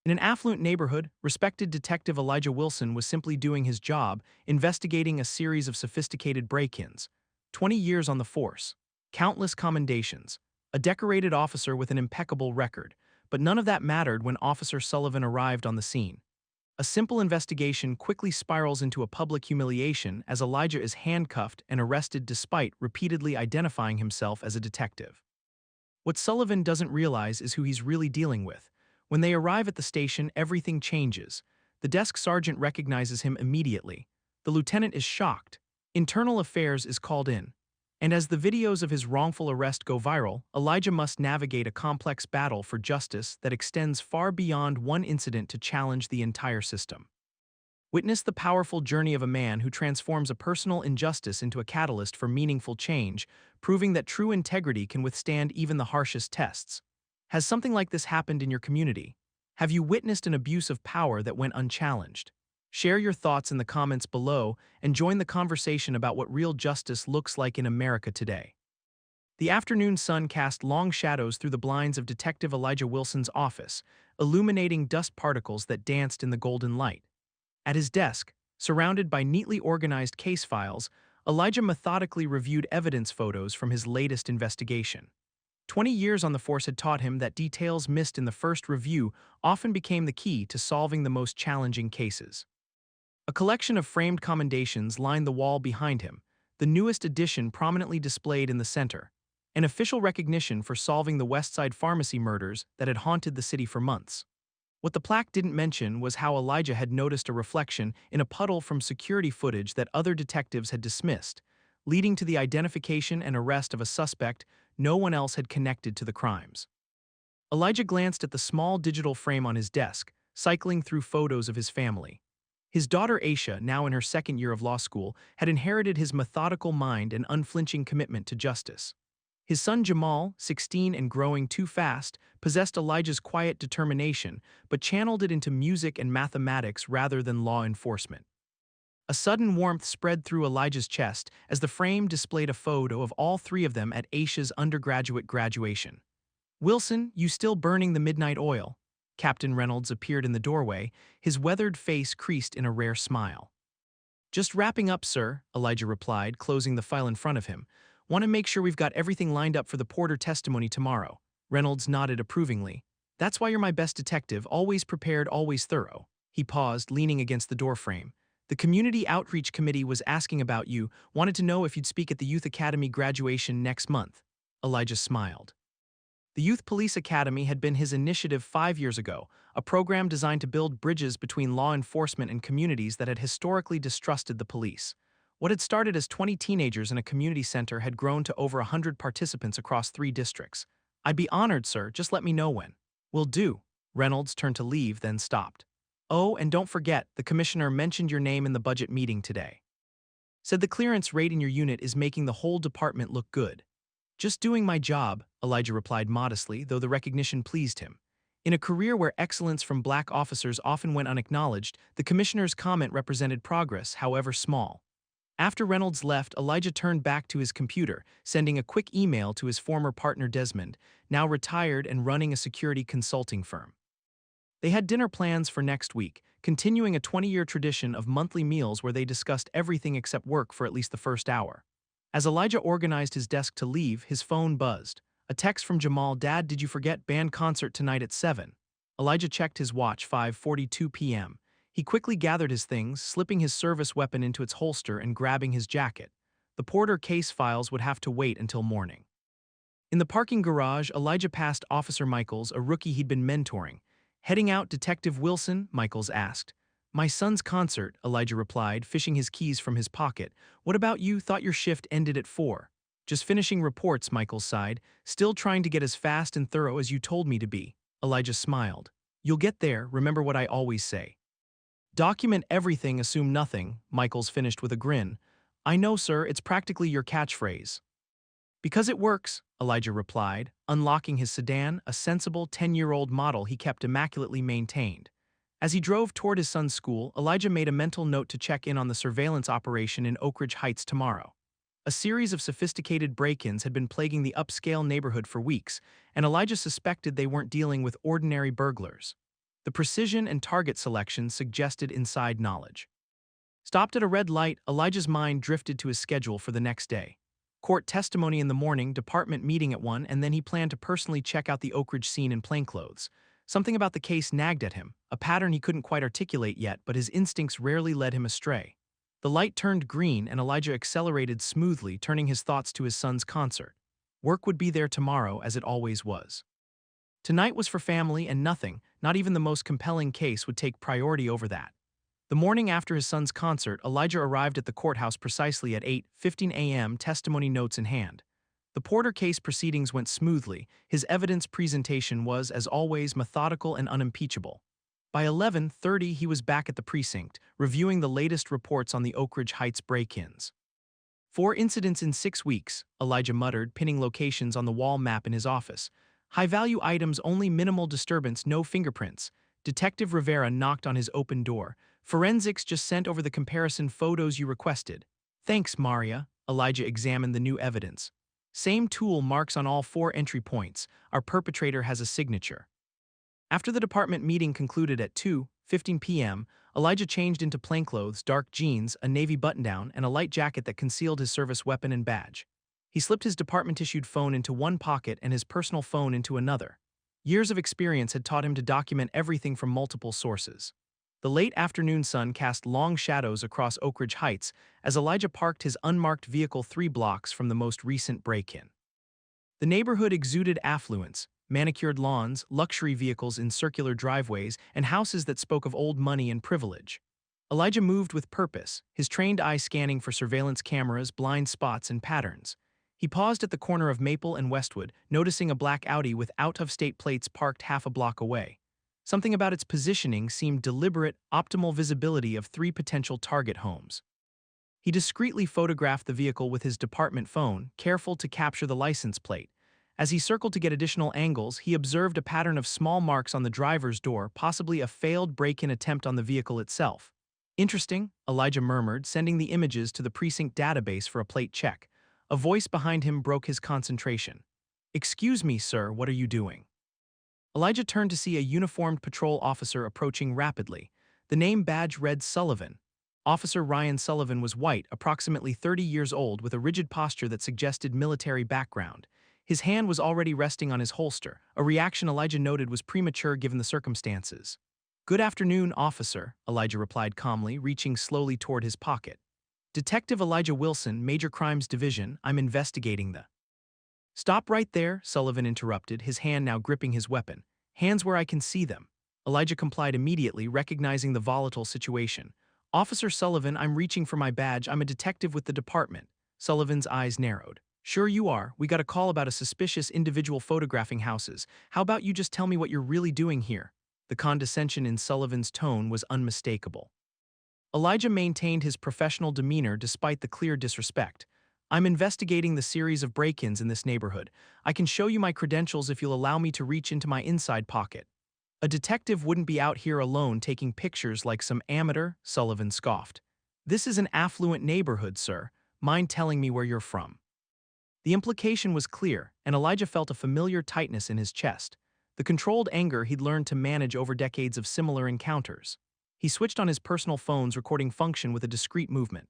In an affluent neighborhood, respected Detective Elijah Wilson was simply doing his job, investigating a series of sophisticated break-ins. 20 years on the force, countless commendations, a decorated officer with an impeccable record, but none of that mattered when Officer Sullivan arrived on the scene. A simple investigation quickly spirals into a public humiliation as Elijah is handcuffed and arrested despite repeatedly identifying himself as a detective. What Sullivan doesn't realize is who he's really dealing with. When they arrive at the station, everything changes. The desk sergeant recognizes him immediately. The lieutenant is shocked. Internal Affairs is called in. And as the videos of his wrongful arrest go viral, Elijah must navigate a complex battle for justice that extends far beyond one incident to challenge the entire system. Witness the powerful journey of a man who transforms a personal injustice into a catalyst for meaningful change, proving that true integrity can withstand even the harshest tests. Has something like this happened in your community? Have you witnessed an abuse of power that went unchallenged? Share your thoughts in the comments below and join the conversation about what real justice looks like in America today. The afternoon sun cast long shadows through the blinds of Detective Elijah Wilson's office, illuminating dust particles that danced in the golden light. At his desk, surrounded by neatly organized case files, Elijah methodically reviewed evidence photos from his latest investigation. 20 years on the force had taught him that details missed in the first review often became the key to solving the most challenging cases. A collection of framed commendations lined the wall behind him, the newest edition prominently displayed in the center, an official recognition for solving the Westside Pharmacy murders that had haunted the city for months. What the plaque didn't mention was how Elijah had noticed a reflection in a puddle from security footage that other detectives had dismissed, leading to the identification and arrest of a suspect no one else had connected to the crimes. Elijah glanced at the small digital frame on his desk, cycling through photos of his family. His daughter Aisha, now in her second year of law school, had inherited his methodical mind and unflinching commitment to justice. His son Jamal, 16 and growing too fast, possessed Elijah's quiet determination, but channeled it into music and mathematics rather than law enforcement. A sudden warmth spread through Elijah's chest as the frame displayed a photo of all three of them at Aisha's undergraduate graduation. "Wilson, you still burning the midnight oil?" Captain Reynolds appeared in the doorway, his weathered face creased in a rare smile. "Just wrapping up, sir," Elijah replied, closing the file in front of him. "Want to make sure we've got everything lined up for the Porter testimony tomorrow." Reynolds nodded approvingly. "That's why you're my best detective, always prepared, always thorough." He paused, leaning against the doorframe. "The Community Outreach Committee was asking about you, wanted to know if you'd speak at the Youth Academy graduation next month." Elijah smiled. The Youth Police Academy had been his initiative 5 years ago, a program designed to build bridges between law enforcement and communities that had historically distrusted the police. What had started as 20 teenagers in a community center had grown to over 100 participants across 3 districts. "I'd be honored, sir, just let me know when." "Will do." Reynolds turned to leave, then stopped. "Oh, and don't forget, the commissioner mentioned your name in the budget meeting today. Said the clearance rate in your unit is making the whole department look good." "Just doing my job," Elijah replied modestly, though the recognition pleased him. In a career where excellence from black officers often went unacknowledged, the commissioner's comment represented progress, however small. After Reynolds left, Elijah turned back to his computer, sending a quick email to his former partner Desmond, now retired and running a security consulting firm. They had dinner plans for next week, continuing a 20-year tradition of monthly meals where they discussed everything except work for at least the first hour. As Elijah organized his desk to leave, his phone buzzed. A text from Jamal: "Dad, did you forget band concert tonight at 7?" Elijah checked his watch, 5:42 p.m. He quickly gathered his things, slipping his service weapon into its holster and grabbing his jacket. The Porter case files would have to wait until morning. In the parking garage, Elijah passed Officer Michaels, a rookie he'd been mentoring. "Heading out, Detective Wilson?" Michaels asked. "My son's concert," Elijah replied, fishing his keys from his pocket. "What about you? Thought your shift ended at 4. "Just finishing reports," Michaels sighed. "Still trying to get as fast and thorough as you told me to be." Elijah smiled. "You'll get there, remember what I always say. Document everything, assume nothing," Michaels finished with a grin. "I know, sir, it's practically your catchphrase." "Because it works," Elijah replied, unlocking his sedan, a sensible 10-year-old model he kept immaculately maintained. As he drove toward his son's school, Elijah made a mental note to check in on the surveillance operation in Oak Ridge Heights tomorrow. A series of sophisticated break-ins had been plaguing the upscale neighborhood for weeks, and Elijah suspected they weren't dealing with ordinary burglars. The precision and target selection suggested inside knowledge. Stopped at a red light, Elijah's mind drifted to his schedule for the next day. Court testimony in the morning, department meeting at 1, and then he planned to personally check out the Oak Ridge scene in plainclothes. Something about the case nagged at him, a pattern he couldn't quite articulate yet, but his instincts rarely led him astray. The light turned green and Elijah accelerated smoothly, turning his thoughts to his son's concert. Work would be there tomorrow, as it always was. Tonight was for family, and nothing, not even the most compelling case, would take priority over that. The morning after his son's concert, Elijah arrived at the courthouse precisely at 8:15 a.m., testimony notes in hand. The Porter case proceedings went smoothly. His evidence presentation was, as always, methodical and unimpeachable. By 11:30, he was back at the precinct, reviewing the latest reports on the Oak Ridge Heights break-ins. 4 incidents in 6 weeks, Elijah muttered, pinning locations on the wall map in his office. High-value items, only minimal disturbance, no fingerprints. Detective Rivera knocked on his open door. Forensics just sent over the comparison photos you requested. Thanks, Maria. Elijah examined the new evidence. Same tool marks on all 4 entry points. Our perpetrator has a signature. After the department meeting concluded at 2:15 p.m., Elijah changed into plainclothes, dark jeans, a navy button-down, and a light jacket that concealed his service weapon and badge. He slipped his department-issued phone into one pocket and his personal phone into another. Years of experience had taught him to document everything from multiple sources. The late afternoon sun cast long shadows across Oak Ridge Heights as Elijah parked his unmarked vehicle 3 blocks from the most recent break-in. The neighborhood exuded affluence, manicured lawns, luxury vehicles in circular driveways, and houses that spoke of old money and privilege. Elijah moved with purpose, his trained eye scanning for surveillance cameras, blind spots, and patterns. He paused at the corner of Maple and Westwood, noticing a black Audi with out-of-state plates parked half a block away. Something about its positioning seemed deliberate, optimal visibility of 3 potential target homes. He discreetly photographed the vehicle with his department phone, careful to capture the license plate. As he circled to get additional angles, he observed a pattern of small marks on the driver's door, possibly a failed break-in attempt on the vehicle itself. Interesting, Elijah murmured, sending the images to the precinct database for a plate check. A voice behind him broke his concentration. "Excuse me, sir, what are you doing?" Elijah turned to see a uniformed patrol officer approaching rapidly. The name badge read Sullivan. Officer Ryan Sullivan was white, approximately 30 years old, with a rigid posture that suggested military background. His hand was already resting on his holster, a reaction Elijah noted was premature given the circumstances. "Good afternoon, officer," Elijah replied calmly, reaching slowly toward his pocket. "Detective Elijah Wilson, Major Crimes Division, I'm investigating the—" "Stop right there," Sullivan interrupted, his hand now gripping his weapon. "Hands where I can see them." Elijah complied immediately, recognizing the volatile situation. "Officer Sullivan, I'm reaching for my badge. I'm a detective with the department." Sullivan's eyes narrowed. "Sure you are. We got a call about a suspicious individual photographing houses. How about you just tell me what you're really doing here?" The condescension in Sullivan's tone was unmistakable. Elijah maintained his professional demeanor despite the clear disrespect. "I'm investigating the series of break-ins in this neighborhood. I can show you my credentials if you'll allow me to reach into my inside pocket." "A detective wouldn't be out here alone taking pictures like some amateur," Sullivan scoffed. "This is an affluent neighborhood, sir. Mind telling me where you're from?" The implication was clear, and Elijah felt a familiar tightness in his chest, the controlled anger he'd learned to manage over decades of similar encounters. He switched on his personal phone's recording function with a discreet movement.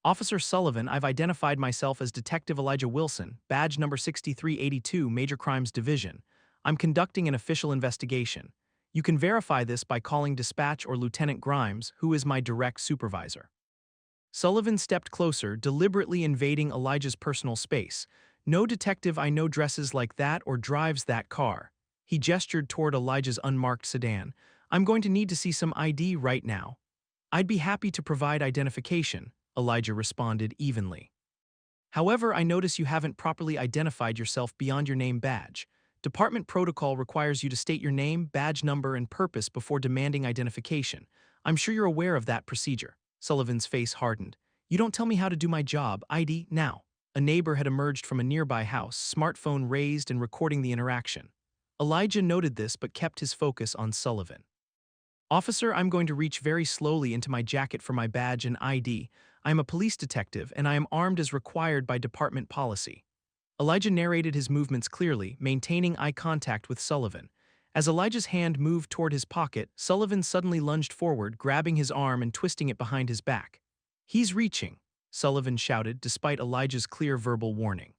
"Officer Sullivan, I've identified myself as Detective Elijah Wilson, badge number 6382, Major Crimes Division. I'm conducting an official investigation. You can verify this by calling dispatch or Lieutenant Grimes, who is my direct supervisor." Sullivan stepped closer, deliberately invading Elijah's personal space. "No detective I know dresses like that or drives that car." He gestured toward Elijah's unmarked sedan. "I'm going to need to see some ID right now." "I'd be happy to provide identification," Elijah responded evenly. "However, I notice you haven't properly identified yourself beyond your name badge. Department protocol requires you to state your name, badge number, and purpose before demanding identification. I'm sure you're aware of that procedure." Sullivan's face hardened. "You don't tell me how to do my job. ID, now." A neighbor had emerged from a nearby house, smartphone raised and recording the interaction. Elijah noted this but kept his focus on Sullivan. "Officer, I'm going to reach very slowly into my jacket for my badge and ID. I am a police detective, and I am armed as required by department policy." Elijah narrated his movements clearly, maintaining eye contact with Sullivan. As Elijah's hand moved toward his pocket, Sullivan suddenly lunged forward, grabbing his arm and twisting it behind his back. "He's reaching," Sullivan shouted, despite Elijah's clear verbal warning.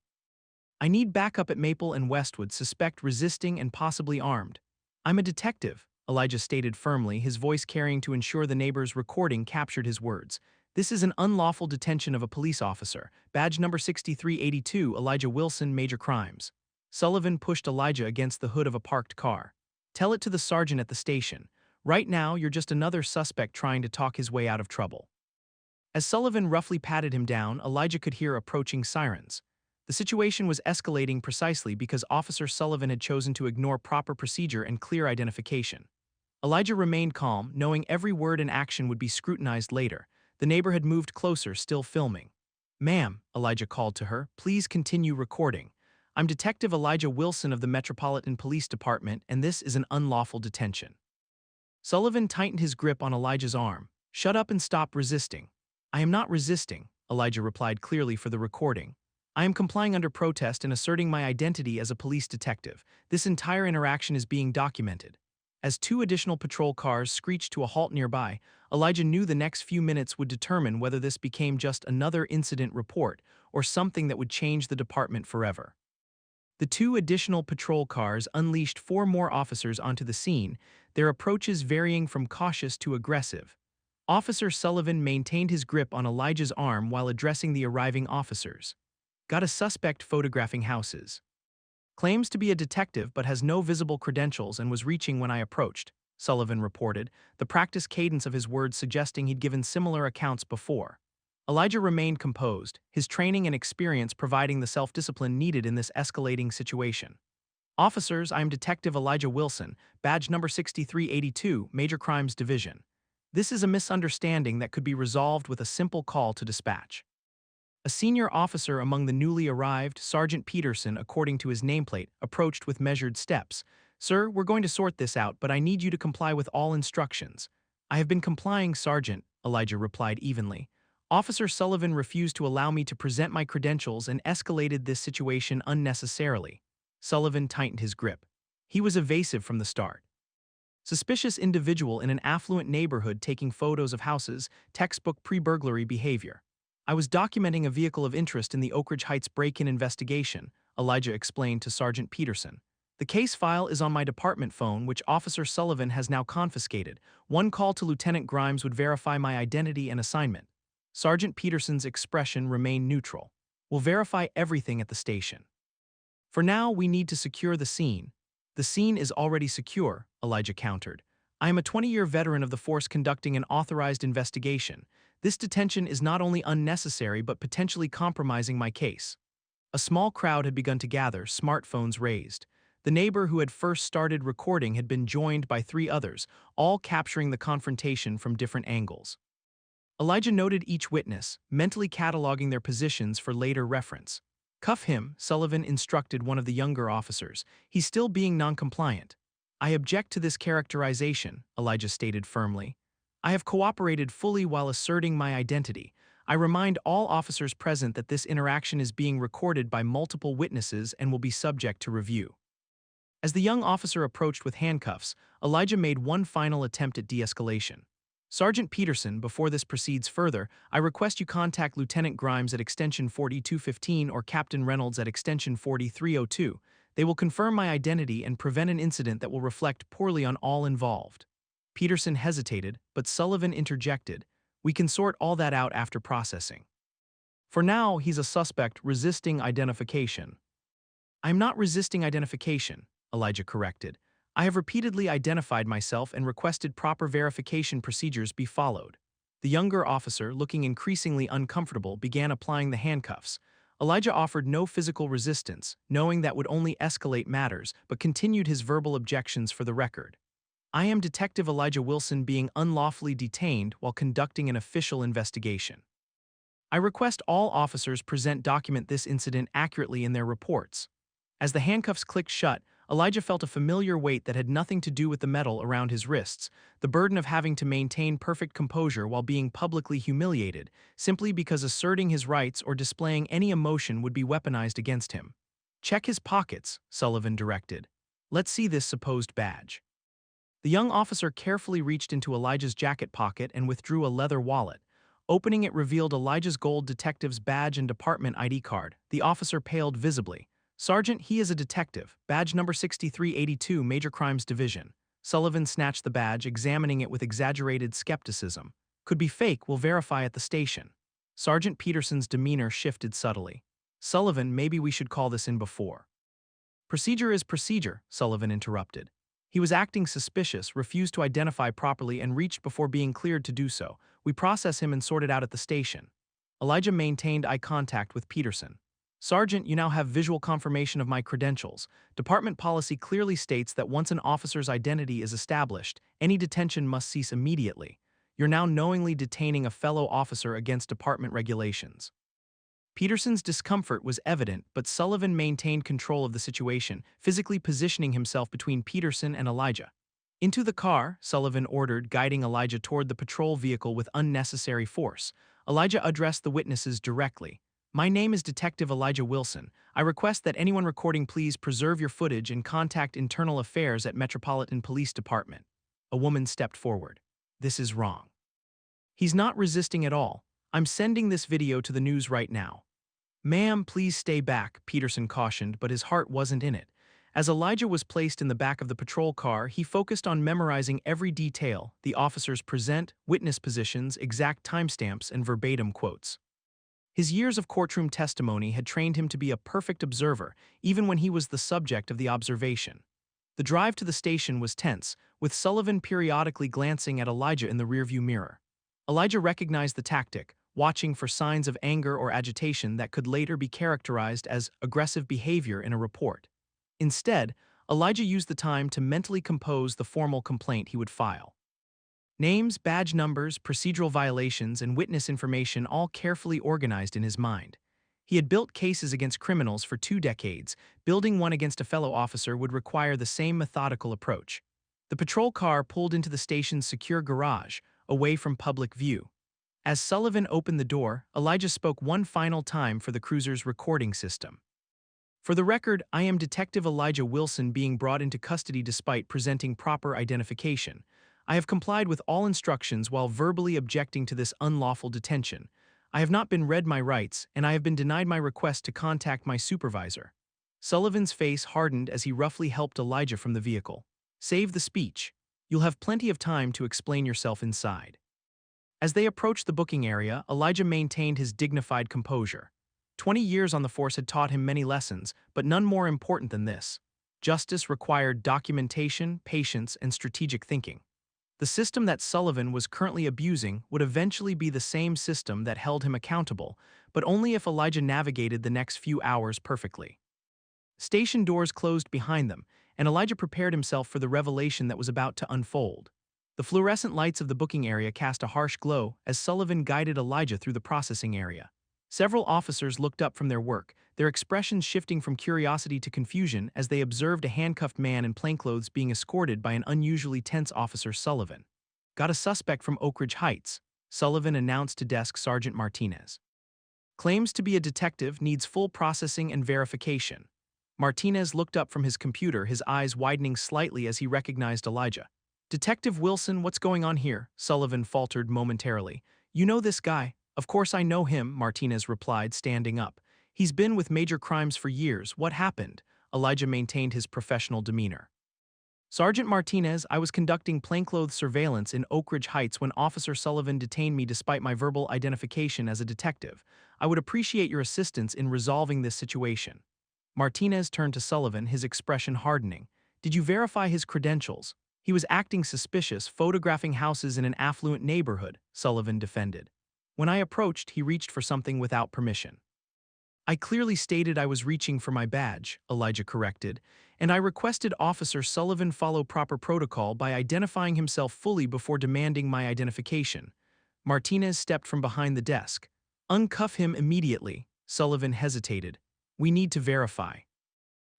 "I need backup at Maple and Westwood, suspect resisting and possibly armed." "I'm a detective," Elijah stated firmly, his voice carrying to ensure the neighbor's recording captured his words. "This is an unlawful detention of a police officer. Badge number 6382, Elijah Wilson, major crimes." Sullivan pushed Elijah against the hood of a parked car. "Tell it to the sergeant at the station. Right now, you're just another suspect trying to talk his way out of trouble." As Sullivan roughly patted him down, Elijah could hear approaching sirens. The situation was escalating precisely because Officer Sullivan had chosen to ignore proper procedure and clear identification. Elijah remained calm, knowing every word and action would be scrutinized later. The neighbor had moved closer, still filming. "Ma'am," Elijah called to her, "please continue recording. I'm Detective Elijah Wilson of the Metropolitan Police Department, and this is an unlawful detention." Sullivan tightened his grip on Elijah's arm. "Shut up and stop resisting." "I am not resisting," Elijah replied clearly for the recording. "I am complying under protest and asserting my identity as a police detective. This entire interaction is being documented." As two additional patrol cars screeched to a halt nearby, Elijah knew the next few minutes would determine whether this became just another incident report or something that would change the department forever. The two additional patrol cars unleashed 4 more officers onto the scene, their approaches varying from cautious to aggressive. Officer Sullivan maintained his grip on Elijah's arm while addressing the arriving officers. "Got a suspect photographing houses. Claims to be a detective but has no visible credentials and was reaching when I approached," Sullivan reported, the practiced cadence of his words suggesting he'd given similar accounts before. Elijah remained composed, his training and experience providing the self-discipline needed in this escalating situation. "Officers, I am Detective Elijah Wilson, badge number 6382, Major Crimes Division. This is a misunderstanding that could be resolved with a simple call to dispatch." A senior officer among the newly arrived, Sergeant Peterson, according to his nameplate, approached with measured steps. "Sir, we're going to sort this out, but I need you to comply with all instructions." "I have been complying, Sergeant," Elijah replied evenly. "Officer Sullivan refused to allow me to present my credentials and escalated this situation unnecessarily." Sullivan tightened his grip. He was evasive from the start. Suspicious individual in an affluent neighborhood taking photos of houses, textbook pre-burglary behavior. "I was documenting a vehicle of interest in the Oak Ridge Heights break-in investigation," Elijah explained to Sergeant Peterson. "The case file is on my department phone, which Officer Sullivan has now confiscated. One call to Lieutenant Grimes would verify my identity and assignment." Sergeant Peterson's expression remained neutral. "We'll verify everything at the station. For now, we need to secure the scene." "The scene is already secure," Elijah countered. "I am a 20-year veteran of the force conducting an authorized investigation. This detention is not only unnecessary but potentially compromising my case." A small crowd had begun to gather, smartphones raised. The neighbor who had first started recording had been joined by 3 others, all capturing the confrontation from different angles. Elijah noted each witness, mentally cataloging their positions for later reference. "Cuff him," Sullivan instructed one of the younger officers. "He's still being non-compliant." "I object to this characterization," Elijah stated firmly. "I have cooperated fully while asserting my identity. I remind all officers present that this interaction is being recorded by multiple witnesses and will be subject to review." As the young officer approached with handcuffs, Elijah made one final attempt at de-escalation. "Sergeant Peterson, before this proceeds further, I request you contact Lieutenant Grimes at extension 4215 or Captain Reynolds at extension 4302. They will confirm my identity and prevent an incident that will reflect poorly on all involved." Peterson hesitated, but Sullivan interjected. "We can sort all that out after processing. For now, he's a suspect resisting identification." "I'm not resisting identification," Elijah corrected. "I have repeatedly identified myself and requested proper verification procedures be followed." The younger officer, looking increasingly uncomfortable, began applying the handcuffs. Elijah offered no physical resistance, knowing that would only escalate matters, but continued his verbal objections for the record. "I am Detective Elijah Wilson being unlawfully detained while conducting an official investigation. I request all officers document this incident accurately in their reports." As the handcuffs clicked shut, Elijah felt a familiar weight that had nothing to do with the metal around his wrists, the burden of having to maintain perfect composure while being publicly humiliated, simply because asserting his rights or displaying any emotion would be weaponized against him. "Check his pockets," Sullivan directed. Let's see this supposed badge. The young officer carefully reached into Elijah's jacket pocket and withdrew a leather wallet. Opening it revealed Elijah's gold detective's badge and department ID card. The officer paled visibly. "Sergeant, he is a detective. Badge number 6382, Major Crimes Division." Sullivan snatched the badge, examining it with exaggerated skepticism. "Could be fake, we'll verify at the station." Sergeant Peterson's demeanor shifted subtly. "Sullivan, maybe we should call this in before." "Procedure is procedure," Sullivan interrupted. He was acting suspicious, refused to identify properly, and reached before being cleared to do so. "We process him and sort it out at the station." Elijah maintained eye contact with Peterson. "Sergeant, you now have visual confirmation of my credentials. Department policy clearly states that once an officer's identity is established, any detention must cease immediately. You're now knowingly detaining a fellow officer against department regulations." Peterson's discomfort was evident, but Sullivan maintained control of the situation, physically positioning himself between Peterson and Elijah. "Into the car," Sullivan ordered, guiding Elijah toward the patrol vehicle with unnecessary force. Elijah addressed the witnesses directly. "My name is Detective Elijah Wilson. I request that anyone recording please preserve your footage and contact Internal Affairs at Metropolitan Police Department." A woman stepped forward. "This is wrong." "He's not resisting at all. I'm sending this video to the news right now." "Ma'am, please stay back," Peterson cautioned, but his heart wasn't in it. As Elijah was placed in the back of the patrol car, he focused on memorizing every detail: the officers present, witness positions, exact timestamps, and verbatim quotes. His years of courtroom testimony had trained him to be a perfect observer, even when he was the subject of the observation. The drive to the station was tense, with Sullivan periodically glancing at Elijah in the rearview mirror. Elijah recognized the tactic, watching for signs of anger or agitation that could later be characterized as aggressive behavior in a report. Instead, Elijah used the time to mentally compose the formal complaint he would file. Names, badge numbers, procedural violations, and witness information all carefully organized in his mind. He had built cases against criminals for 2 decades. Building one against a fellow officer would require the same methodical approach. The patrol car pulled into the station's secure garage, away from public view. As Sullivan opened the door, Elijah spoke one final time for the cruiser's recording system. "For the record, I am Detective Elijah Wilson, being brought into custody despite presenting proper identification. I have complied with all instructions while verbally objecting to this unlawful detention. I have not been read my rights, and I have been denied my request to contact my supervisor." Sullivan's face hardened as he roughly helped Elijah from the vehicle. "Save the speech. You'll have plenty of time to explain yourself inside." As they approached the booking area, Elijah maintained his dignified composure. 20 years on the force had taught him many lessons, but none more important than this. Justice required documentation, patience, and strategic thinking. The system that Sullivan was currently abusing would eventually be the same system that held him accountable, but only if Elijah navigated the next few hours perfectly. Station doors closed behind them, and Elijah prepared himself for the revelation that was about to unfold. The fluorescent lights of the booking area cast a harsh glow as Sullivan guided Elijah through the processing area. Several officers looked up from their work, their expressions shifting from curiosity to confusion as they observed a handcuffed man in plainclothes being escorted by an unusually tense Officer Sullivan. "Got a suspect from Oak Ridge Heights," Sullivan announced to Desk Sergeant Martinez. "Claims to be a detective, needs full processing and verification." Martinez looked up from his computer, his eyes widening slightly as he recognized Elijah. "Detective Wilson, what's going on here?" Sullivan faltered momentarily. "You know this guy?" "Of course I know him," Martinez replied, standing up. "He's been with major crimes for years. What happened?" Elijah maintained his professional demeanor. "Sergeant Martinez, I was conducting plainclothes surveillance in Oak Ridge Heights when Officer Sullivan detained me despite my verbal identification as a detective. I would appreciate your assistance in resolving this situation." Martinez turned to Sullivan, his expression hardening. "Did you verify his credentials?" "He was acting suspicious, photographing houses in an affluent neighborhood," Sullivan defended. "When I approached, he reached for something without permission." "I clearly stated I was reaching for my badge," Elijah corrected, "and I requested Officer Sullivan follow proper protocol by identifying himself fully before demanding my identification." Martinez stepped from behind the desk. "Uncuff him immediately." Sullivan hesitated. "We need to verify."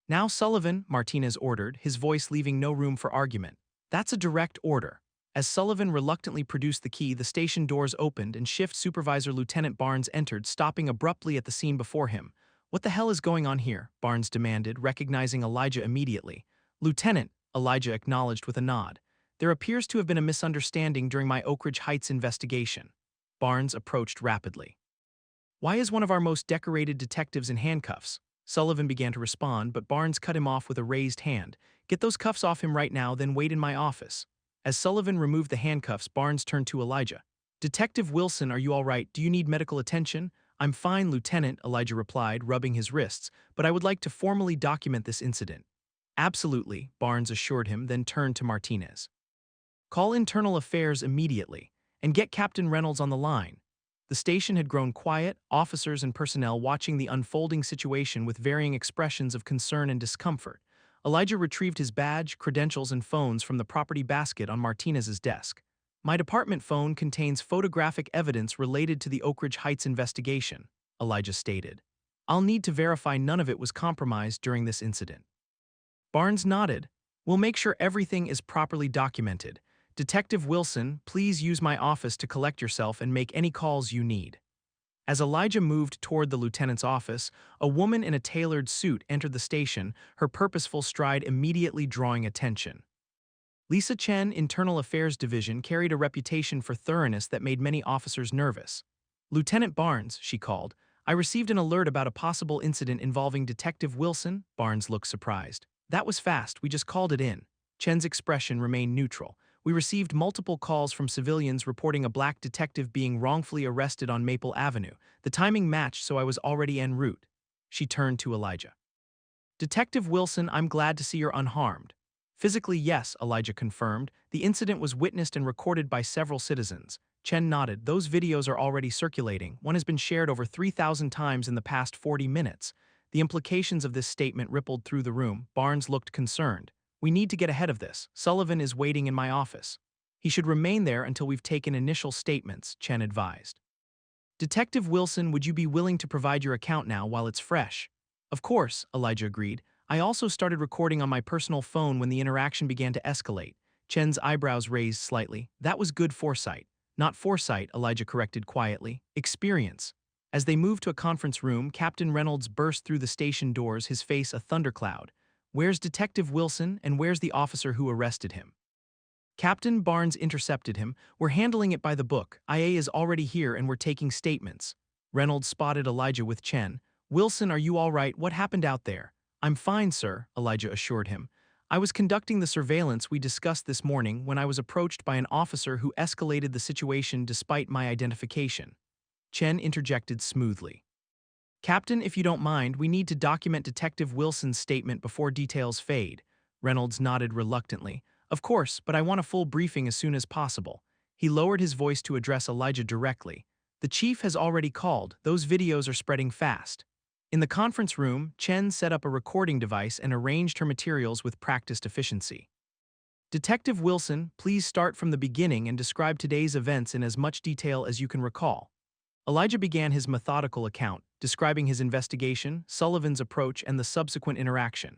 "Now, Sullivan," Martinez ordered, his voice leaving no room for argument. "That's a direct order." As Sullivan reluctantly produced the key, the station doors opened and Shift Supervisor Lieutenant Barnes entered, stopping abruptly at the scene before him. "What the hell is going on here?" Barnes demanded, recognizing Elijah immediately. Lieutenant, Elijah acknowledged with a nod. There appears to have been a misunderstanding during my Oak Ridge Heights investigation. Barnes approached rapidly. Why is one of our most decorated detectives in handcuffs? Sullivan began to respond, but Barnes cut him off with a raised hand. Get those cuffs off him right now, then wait in my office. As Sullivan removed the handcuffs, Barnes turned to Elijah. Detective Wilson, are you all right? Do you need medical attention? I'm fine, Lieutenant, Elijah replied, rubbing his wrists, but I would like to formally document this incident. Absolutely, Barnes assured him, then turned to Martinez. Call Internal Affairs immediately, and get Captain Reynolds on the line. The station had grown quiet, officers and personnel watching the unfolding situation with varying expressions of concern and discomfort. Elijah retrieved his badge, credentials, and phones from the property basket on Martinez's desk. My department phone contains photographic evidence related to the Oak Ridge Heights investigation, Elijah stated. I'll need to verify none of it was compromised during this incident. Barnes nodded. We'll make sure everything is properly documented. Detective Wilson, please use my office to collect yourself and make any calls you need. As Elijah moved toward the lieutenant's office, a woman in a tailored suit entered the station, her purposeful stride immediately drawing attention. Lisa Chen, Internal Affairs Division, carried a reputation for thoroughness that made many officers nervous. Lieutenant Barnes, she called, I received an alert about a possible incident involving Detective Wilson. Barnes looked surprised. That was fast, we just called it in. Chen's expression remained neutral. We received multiple calls from civilians reporting a black detective being wrongfully arrested on Maple Avenue. The timing matched, so I was already en route. She turned to Elijah. Detective Wilson, I'm glad to see you're unharmed. Physically, yes, Elijah confirmed. The incident was witnessed and recorded by several citizens. Chen nodded. Those videos are already circulating. One has been shared over 3,000 times in the past 40 minutes. The implications of this statement rippled through the room. Barnes looked concerned. We need to get ahead of this. Sullivan is waiting in my office. He should remain there until we've taken initial statements, Chen advised. Detective Wilson, would you be willing to provide your account now while it's fresh? Of course, Elijah agreed. I also started recording on my personal phone when the interaction began to escalate. Chen's eyebrows raised slightly. That was good foresight. Not foresight, Elijah corrected quietly. Experience. As they moved to a conference room, Captain Reynolds burst through the station doors, his face a thundercloud. Where's Detective Wilson, and where's the officer who arrested him? Captain Barnes intercepted him. We're handling it by the book. IA is already here and we're taking statements. Reynolds spotted Elijah with Chen. Wilson, are you all right? What happened out there? I'm fine, sir, Elijah assured him. I was conducting the surveillance we discussed this morning when I was approached by an officer who escalated the situation despite my identification. Chen interjected smoothly. Captain, if you don't mind, we need to document Detective Wilson's statement before details fade. Reynolds nodded reluctantly. Of course, but I want a full briefing as soon as possible. He lowered his voice to address Elijah directly. The chief has already called. Those videos are spreading fast. In the conference room, Chen set up a recording device and arranged her materials with practiced efficiency. Detective Wilson, please start from the beginning and describe today's events in as much detail as you can recall. Elijah began his methodical account, describing his investigation, Sullivan's approach, and the subsequent interaction.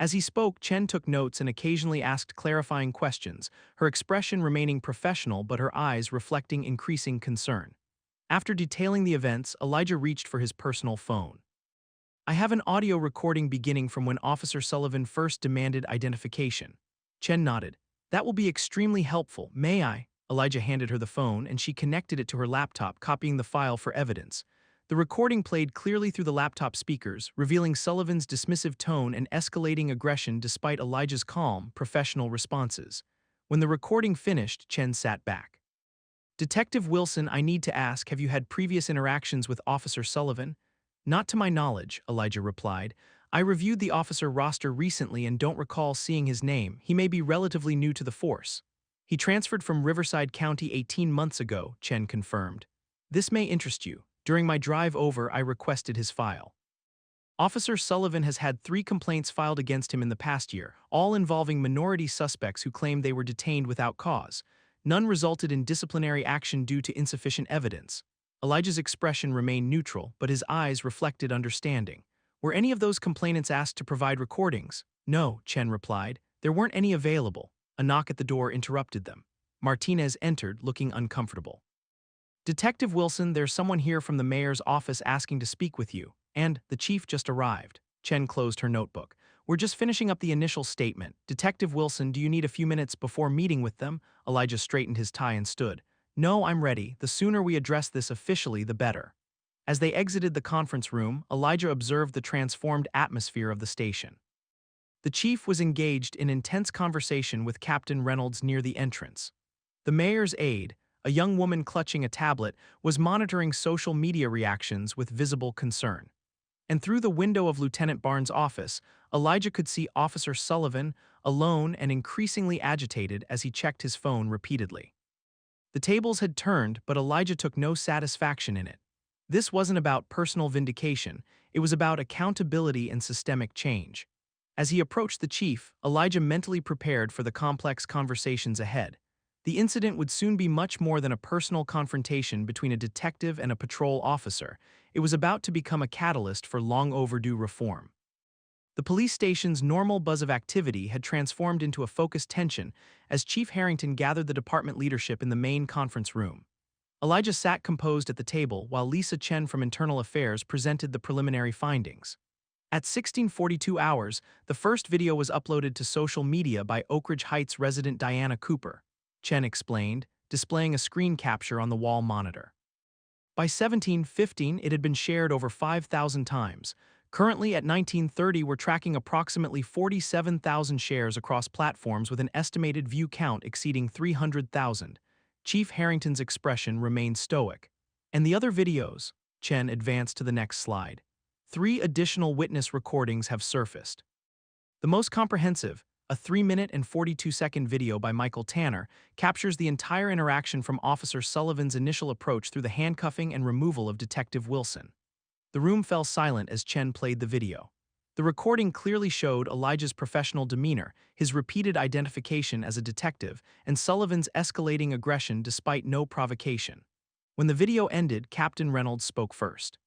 As he spoke, Chen took notes and occasionally asked clarifying questions, her expression remaining professional but her eyes reflecting increasing concern. After detailing the events, Elijah reached for his personal phone. I have an audio recording beginning from when Officer Sullivan first demanded identification. Chen nodded. That will be extremely helpful, may I? Elijah handed her the phone and she connected it to her laptop, copying the file for evidence. The recording played clearly through the laptop speakers, revealing Sullivan's dismissive tone and escalating aggression despite Elijah's calm, professional responses. When the recording finished, Chen sat back. Detective Wilson, I need to ask, have you had previous interactions with Officer Sullivan? Not to my knowledge, Elijah replied. I reviewed the officer roster recently and don't recall seeing his name. He may be relatively new to the force. He transferred from Riverside County 18 months ago, Chen confirmed. This may interest you. During my drive over, I requested his file. Officer Sullivan has had 3 complaints filed against him in the past year, all involving minority suspects who claimed they were detained without cause. None resulted in disciplinary action due to insufficient evidence. Elijah's expression remained neutral, but his eyes reflected understanding. Were any of those complainants asked to provide recordings? No, Chen replied. There weren't any available. A knock at the door interrupted them. Martinez entered, looking uncomfortable. Detective Wilson, there's someone here from the mayor's office asking to speak with you, and the chief just arrived. Chen closed her notebook. We're just finishing up the initial statement. Detective Wilson, do you need a few minutes before meeting with them? Elijah straightened his tie and stood. No, I'm ready. The sooner we address this officially, the better. As they exited the conference room, Elijah observed the transformed atmosphere of the station. The chief was engaged in intense conversation with Captain Reynolds near the entrance. The mayor's aide, a young woman clutching a tablet, was monitoring social media reactions with visible concern. And through the window of Lieutenant Barnes' office, Elijah could see Officer Sullivan, alone and increasingly agitated as he checked his phone repeatedly. The tables had turned, but Elijah took no satisfaction in it. This wasn't about personal vindication, it was about accountability and systemic change. As he approached the chief, Elijah mentally prepared for the complex conversations ahead. The incident would soon be much more than a personal confrontation between a detective and a patrol officer. It was about to become a catalyst for long overdue reform. The police station's normal buzz of activity had transformed into a focused tension as Chief Harrington gathered the department leadership in the main conference room. Elijah sat composed at the table while Lisa Chen from Internal Affairs presented the preliminary findings. At 16:42 hours, the first video was uploaded to social media by Oak Ridge Heights resident Diana Cooper, Chen explained, displaying a screen capture on the wall monitor. By 17:15, it had been shared over 5,000 times. Currently, at 19:30, we're tracking approximately 47,000 shares across platforms with an estimated view count exceeding 300,000. Chief Harrington's expression remained stoic. And the other videos? Chen advanced to the next slide. 3 additional witness recordings have surfaced. The most comprehensive, a 3-minute and 42-second video by Michael Tanner, captures the entire interaction from Officer Sullivan's initial approach through the handcuffing and removal of Detective Wilson. The room fell silent as Chen played the video. The recording clearly showed Elijah's professional demeanor, his repeated identification as a detective, and Sullivan's escalating aggression despite no provocation. When the video ended, Captain Reynolds spoke first.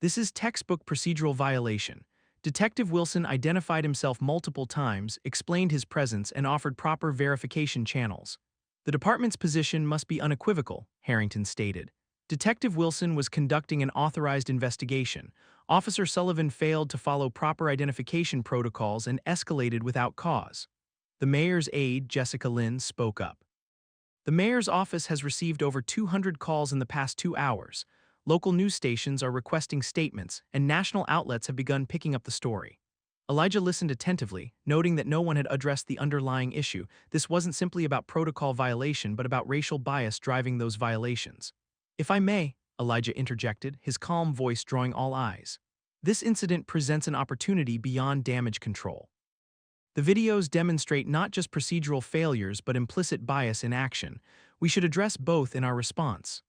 This is textbook procedural violation. Detective Wilson identified himself multiple times, explained his presence, and offered proper verification channels. The department's position must be unequivocal, Harrington stated. Detective Wilson was conducting an authorized investigation. Officer Sullivan failed to follow proper identification protocols and escalated without cause. The mayor's aide, Jessica Lynn, spoke up. The mayor's office has received over 200 calls in the past 2 hours. Local news stations are requesting statements, and national outlets have begun picking up the story. Elijah listened attentively, noting that no one had addressed the underlying issue. This wasn't simply about protocol violation, but about racial bias driving those violations. If I may, Elijah interjected, his calm voice drawing all eyes. This incident presents an opportunity beyond damage control. The videos demonstrate not just procedural failures but implicit bias in action. We should address both in our response.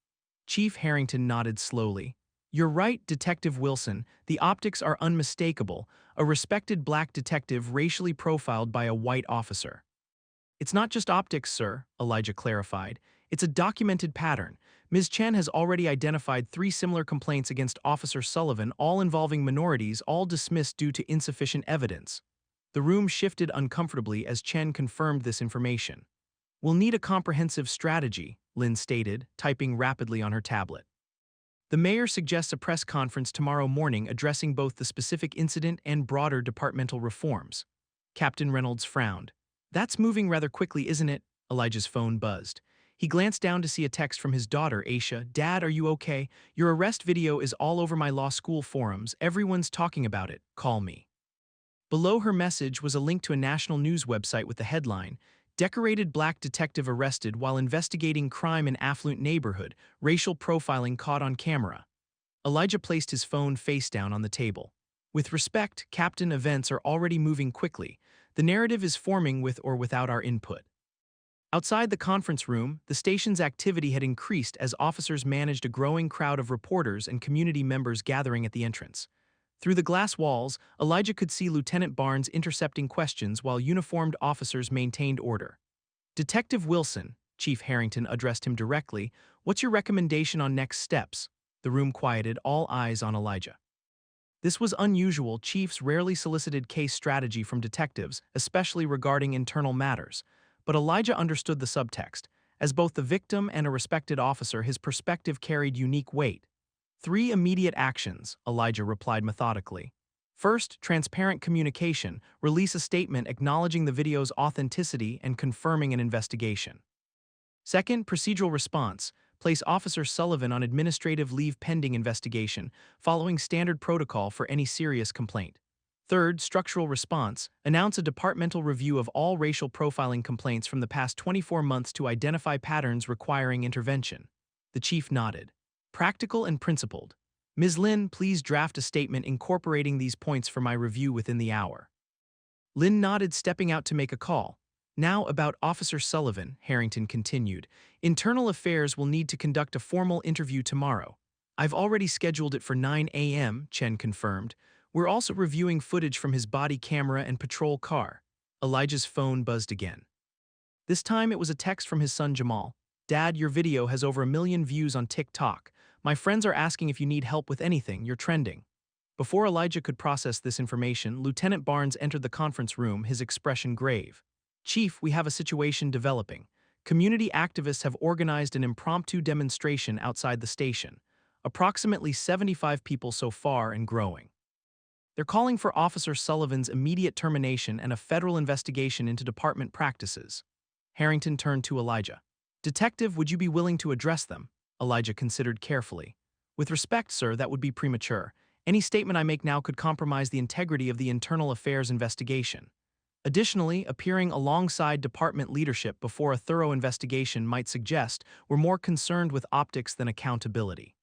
Chief Harrington nodded slowly. You're right, Detective Wilson, the optics are unmistakable, a respected black detective racially profiled by a white officer. It's not just optics, sir, Elijah clarified. It's a documented pattern. Ms. Chen has already identified 3 similar complaints against Officer Sullivan, all involving minorities, all dismissed due to insufficient evidence. The room shifted uncomfortably as Chen confirmed this information. We'll need a comprehensive strategy, Lynn stated, typing rapidly on her tablet. The mayor suggests a press conference tomorrow morning addressing both the specific incident and broader departmental reforms. Captain Reynolds frowned. That's moving rather quickly, isn't it? Elijah's phone buzzed. He glanced down to see a text from his daughter, Aisha. Dad, are you okay? Your arrest video is all over my law school forums. Everyone's talking about it. Call me. Below her message was a link to a national news website with the headline, Decorated Black Detective Arrested While Investigating Crime in Affluent Neighborhood, Racial Profiling Caught on Camera. Elijah placed his phone face down on the table. With respect, Captain, events are already moving quickly. The narrative is forming with or without our input. Outside the conference room, the station's activity had increased as officers managed a growing crowd of reporters and community members gathering at the entrance. Through the glass walls, Elijah could see Lieutenant Barnes intercepting questions while uniformed officers maintained order. Detective Wilson, Chief Harrington addressed him directly, what's your recommendation on next steps? The room quieted, all eyes on Elijah. This was unusual. Chiefs rarely solicited case strategy from detectives, especially regarding internal matters. But Elijah understood the subtext. As both the victim and a respected officer, his perspective carried unique weight. 3 immediate actions, Elijah replied methodically. First, transparent communication. Release a statement acknowledging the video's authenticity and confirming an investigation. Second, procedural response. Place Officer Sullivan on administrative leave pending investigation, following standard protocol for any serious complaint. Third, structural response. Announce a departmental review of all racial profiling complaints from the past 24 months to identify patterns requiring intervention. The chief nodded. Practical and principled. Ms. Lin, please draft a statement incorporating these points for my review within the hour. Lin nodded, stepping out to make a call. Now about Officer Sullivan, Harrington continued. Internal Affairs will need to conduct a formal interview tomorrow. I've already scheduled it for 9 a.m., Chen confirmed. We're also reviewing footage from his body camera and patrol car. Elijah's phone buzzed again. This time it was a text from his son Jamal. Dad, your video has over 1 million views on TikTok. My friends are asking if you need help with anything, you're trending. Before Elijah could process this information, Lieutenant Barnes entered the conference room, his expression grave. Chief, we have a situation developing. Community activists have organized an impromptu demonstration outside the station. Approximately 75 people so far and growing. They're calling for Officer Sullivan's immediate termination and a federal investigation into department practices. Harrington turned to Elijah. Detective, would you be willing to address them? Elijah considered carefully. With respect, sir, that would be premature. Any statement I make now could compromise the integrity of the internal affairs investigation. Additionally, appearing alongside department leadership before a thorough investigation might suggest we're more concerned with optics than accountability.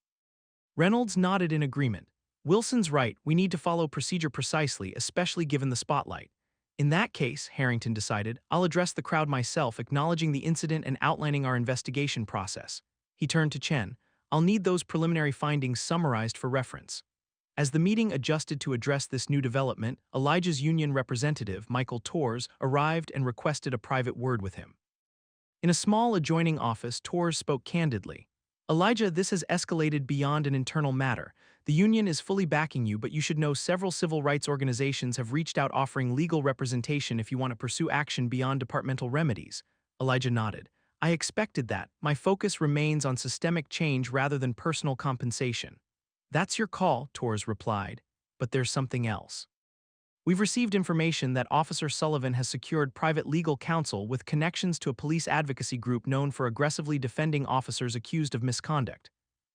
Reynolds nodded in agreement. Wilson's right, we need to follow procedure precisely, especially given the spotlight. In that case, Harrington decided, I'll address the crowd myself, acknowledging the incident and outlining our investigation process. He turned to Chen. I'll need those preliminary findings summarized for reference. As the meeting adjusted to address this new development, Elijah's union representative, Michael Torres, arrived and requested a private word with him. In a small adjoining office, Torres spoke candidly. Elijah, this has escalated beyond an internal matter. The union is fully backing you, but you should know several civil rights organizations have reached out offering legal representation if you want to pursue action beyond departmental remedies. Elijah nodded. I expected that. My focus remains on systemic change rather than personal compensation. That's your call, Torres replied, but there's something else. We've received information that Officer Sullivan has secured private legal counsel with connections to a police advocacy group known for aggressively defending officers accused of misconduct.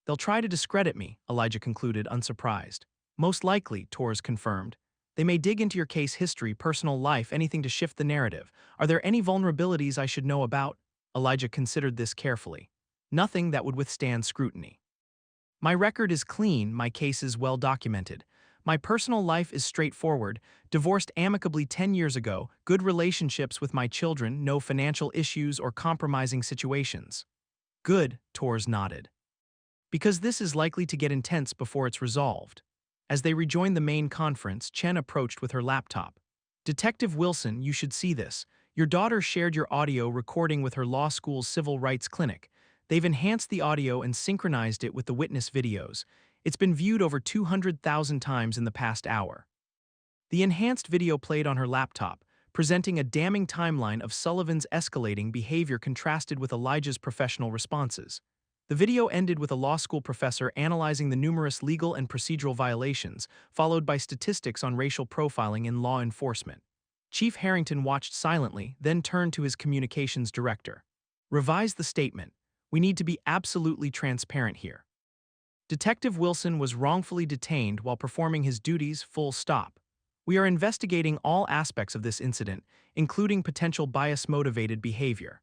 They'll try to discredit me, Elijah concluded, unsurprised. Most likely, Torres confirmed. They may dig into your case history, personal life, anything to shift the narrative. Are there any vulnerabilities I should know about? Elijah considered this carefully. Nothing that would withstand scrutiny. My record is clean, my case is well documented. My personal life is straightforward, divorced amicably 10 years ago, good relationships with my children, no financial issues or compromising situations. Good, Torres nodded. Because this is likely to get intense before it's resolved. As they rejoined the main conference, Chen approached with her laptop. Detective Wilson, you should see this. Your daughter shared your audio recording with her law school's civil rights clinic. They've enhanced the audio and synchronized it with the witness videos. It's been viewed over 200,000 times in the past hour. The enhanced video played on her laptop, presenting a damning timeline of Sullivan's escalating behavior contrasted with Elijah's professional responses. The video ended with a law school professor analyzing the numerous legal and procedural violations, followed by statistics on racial profiling in law enforcement. Chief Harrington watched silently, then turned to his communications director. Revise the statement. We need to be absolutely transparent here. Detective Wilson was wrongfully detained while performing his duties, full stop. We are investigating all aspects of this incident, including potential bias-motivated behavior.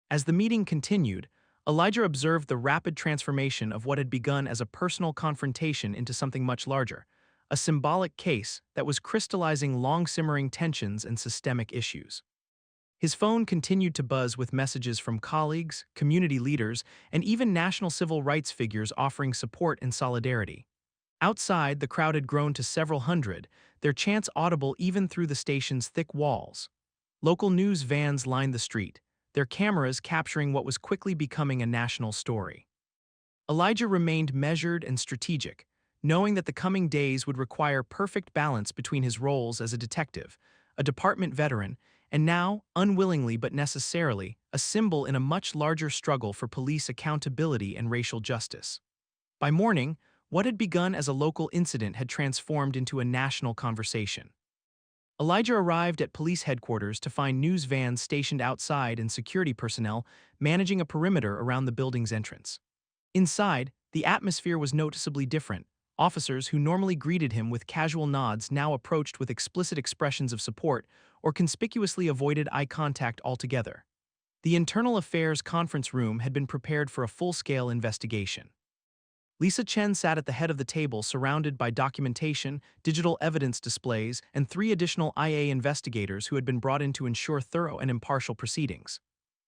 As the meeting continued, Elijah observed the rapid transformation of what had begun as a personal confrontation into something much larger, a symbolic case that was crystallizing long-simmering tensions and systemic issues. His phone continued to buzz with messages from colleagues, community leaders, and even national civil rights figures offering support and solidarity. Outside, the crowd had grown to several hundred, their chants audible even through the station's thick walls. Local news vans lined the street, their cameras capturing what was quickly becoming a national story. Elijah remained measured and strategic, knowing that the coming days would require perfect balance between his roles as a detective, a department veteran, and now, unwillingly but necessarily, a symbol in a much larger struggle for police accountability and racial justice. By morning, What had begun as a local incident had transformed into a national conversation. Elijah arrived at police headquarters to find news vans stationed outside and security personnel managing a perimeter around the building's entrance. Inside, the atmosphere was noticeably different. Officers who normally greeted him with casual nods now approached with explicit expressions of support or conspicuously avoided eye contact altogether. The Internal Affairs conference room had been prepared for a full-scale investigation. Lisa Chen sat at the head of the table surrounded by documentation, digital evidence displays, and 3 additional IA investigators who had been brought in to ensure thorough and impartial proceedings.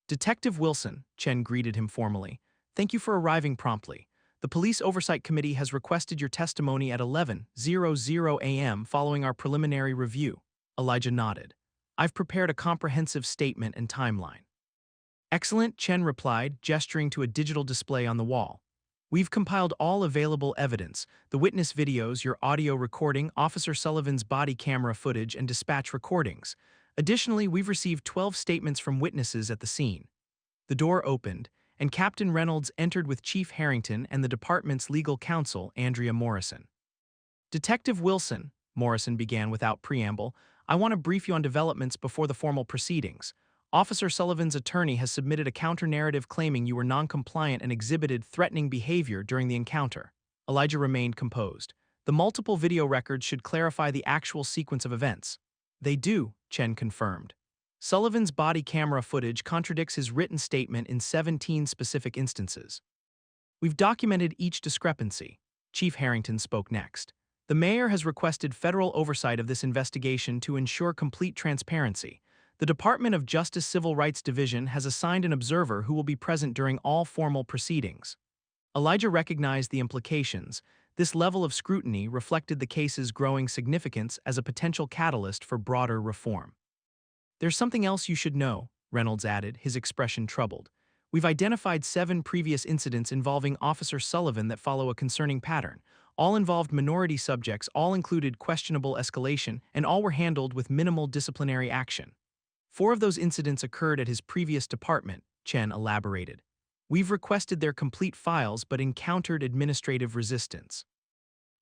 Detective Wilson, Chen greeted him formally. Thank you for arriving promptly. The Police Oversight Committee has requested your testimony at 11:00 a.m. following our preliminary review. Elijah nodded. I've prepared a comprehensive statement and timeline. Excellent, Chen replied, gesturing to a digital display on the wall. We've compiled all available evidence, the witness videos, your audio recording, Officer Sullivan's body camera footage, and dispatch recordings. Additionally, we've received 12 statements from witnesses at the scene. The door opened, and Captain Reynolds entered with Chief Harrington and the department's legal counsel, Andrea Morrison. Detective Wilson, Morrison began without preamble, I want to brief you on developments before the formal proceedings. Officer Sullivan's attorney has submitted a counter-narrative claiming you were non-compliant and exhibited threatening behavior during the encounter. Elijah remained composed. The multiple video records should clarify the actual sequence of events. They do, Chen confirmed. Sullivan's body camera footage contradicts his written statement in 17 specific instances. We've documented each discrepancy. Chief Harrington spoke next. The mayor has requested federal oversight of this investigation to ensure complete transparency. The Department of Justice Civil Rights Division has assigned an observer who will be present during all formal proceedings. Elijah recognized the implications. This level of scrutiny reflected the case's growing significance as a potential catalyst for broader reform. There's something else you should know, Reynolds added, his expression troubled. We've identified 7 previous incidents involving Officer Sullivan that follow a concerning pattern. All involved minority subjects, all included questionable escalation, and all were handled with minimal disciplinary action. 4 of those incidents occurred at his previous department, Chen elaborated. We've requested their complete files but encountered administrative resistance.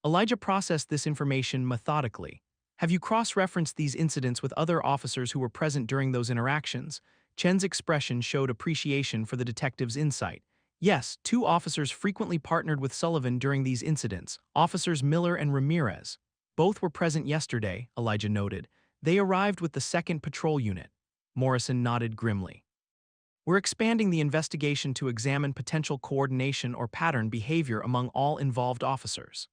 Elijah processed this information methodically. Have you cross-referenced these incidents with other officers who were present during those interactions? Chen's expression showed appreciation for the detective's insight. Yes, 2 officers frequently partnered with Sullivan during these incidents, Officers Miller and Ramirez. Both were present yesterday, Elijah noted. They arrived with the 2nd Patrol Unit. Morrison nodded grimly. We're expanding the investigation to examine potential coordination or pattern behavior among all involved officers.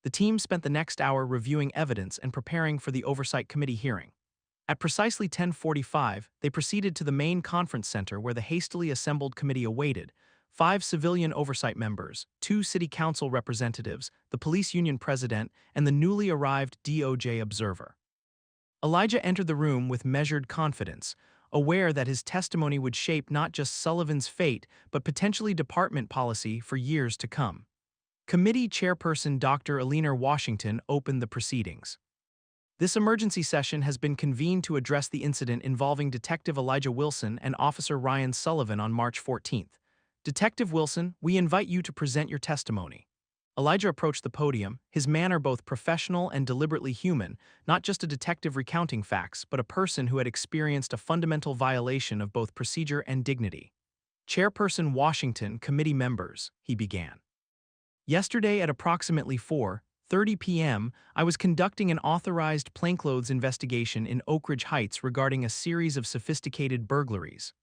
The team spent the next hour reviewing evidence and preparing for the Oversight Committee hearing. At precisely 10:45, they proceeded to the main conference center where the hastily assembled committee awaited. 5 civilian oversight members, 2 city council representatives, the police union president, and the newly arrived DOJ observer. Elijah entered the room with measured confidence, aware that his testimony would shape not just Sullivan's fate, but potentially department policy for years to come. Committee Chairperson Dr. Alina Washington opened the proceedings. This emergency session has been convened to address the incident involving Detective Elijah Wilson and Officer Ryan Sullivan on March 14th. Detective Wilson, we invite you to present your testimony. Elijah approached the podium, his manner both professional and deliberately human, not just a detective recounting facts, but a person who had experienced a fundamental violation of both procedure and dignity. Chairperson Washington, committee members, he began. Yesterday at approximately 4:30 p.m., I was conducting an authorized plainclothes investigation in Oak Ridge Heights regarding a series of sophisticated burglaries.